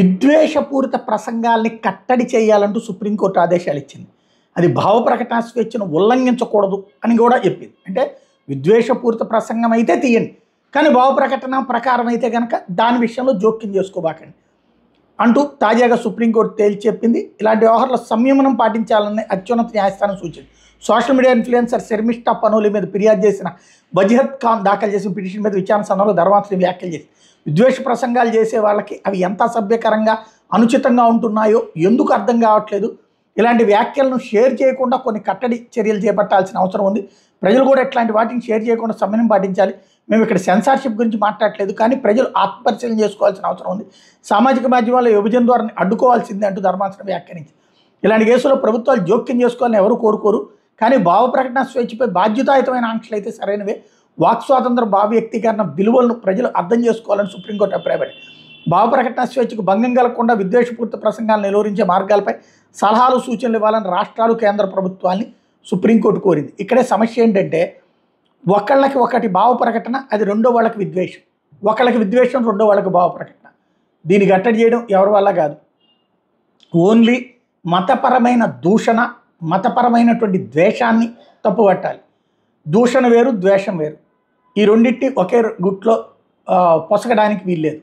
విద్వేషపూరిత ప్రసంగాల్ని కట్టడి చేయాలంటూ సుప్రీంకోర్టు ఆదేశాలు ఇచ్చింది. అది భావ ప్రకటన స్వేచ్ఛను ఉల్లంఘించకూడదు అని కూడా చెప్పింది. అంటే విద్వేషపూరిత ప్రసంగం అయితే తీయండి, కానీ భావ ప్రకటన ప్రకారం అయితే కనుక దాని విషయంలో జోక్యం చేసుకోబాకండి అంటూ తాజాగా సుప్రీంకోర్టు తేల్చి చెప్పింది. ఇలాంటి వ్యవహారాల్లో సంయమనం పాటించాలని అత్యున్నత న్యాయస్థానం సూచించింది. Social media influencer Sharmishtha Panoli మీద ఫిర్యాదు చేసిన వజీహత్ ఖాన్ దాఖలు చేసిన పిటిషన్ మీద విచారణ సమయంలో ధర్మాసనం వ్యాఖ్యలు చేసింది. విద్వేష ప్రసంగాలు చేసే వాళ్ళకి అవి ఎంత అసభ్యకరంగా అనుచితంగా ఉంటున్నాయో ఎందుకు అర్థం కావట్లేదు. ఇలాంటి వ్యాఖ్యలను షేర్ చేయకుండా కొన్ని కట్టడి చర్యలు చేపట్టాల్సిన అవసరం ఉంది. ప్రజలు కూడా ఇట్లాంటి వాటిని షేర్ చేయకుండా సమన్వయం పాటించాలి. మేము ఇక్కడ సెన్సార్షిప్ గురించి మాట్లాడలేదు, కానీ ప్రజలు ఆత్మపరిశీలన చేసుకోవాల్సిన అవసరం ఉంది. సామాజిక మాధ్యమాల్లో విభజన ద్వారా అడ్డుకోవాల్సిందే అంటూ ధర్మాసనం వ్యాఖ్యానించింది. ఇలాంటి కేసులో ప్రభుత్వాలు జోక్యం చేసుకోవాలని ఎవరు కోరుకోరు, కానీ భావ ప్రకటన స్వేచ్ఛపై బాధ్యతాయుతమైన ఆంక్షలు అయితే సరైనవే. వాక్ స్వాతంత్ర భావ వ్యక్తీకరణ విలువలను ప్రజలు అర్థం చేసుకోవాలని సుప్రీంకోర్టు అభిప్రాయపడింది. భావ ప్రకటన స్వేచ్ఛకు భంగం కలగకుండా విద్వేషపూరిత ప్రసంగాలను నిలువరించే మార్గాలపై సలహాలు సూచనలు ఇవ్వాలని రాష్ట్రాలు కేంద్ర ప్రభుత్వాన్ని సుప్రీంకోర్టు కోరింది. ఇక్కడే సమస్య ఏంటంటే, ఒకళ్ళకి ఒకటి భావ ప్రకటన, అది రెండో వాళ్ళకి విద్వేషం, ఒకళ్ళకి విద్వేషం, రెండో వాళ్ళకి భావ ప్రకటన. దీన్ని కట్టడి చేయడం ఎవరి వల్ల కాదు. ఓన్లీ మతపరమైన దూషణ, మతపరమైనటువంటి ద్వేషాన్ని తప్పుపట్టాలి. దూషణ వేరు, ద్వేషం వేరు. ఈ రెండింటిని ఒకే గుట్లో పొసగడానికి వీల్లేదు.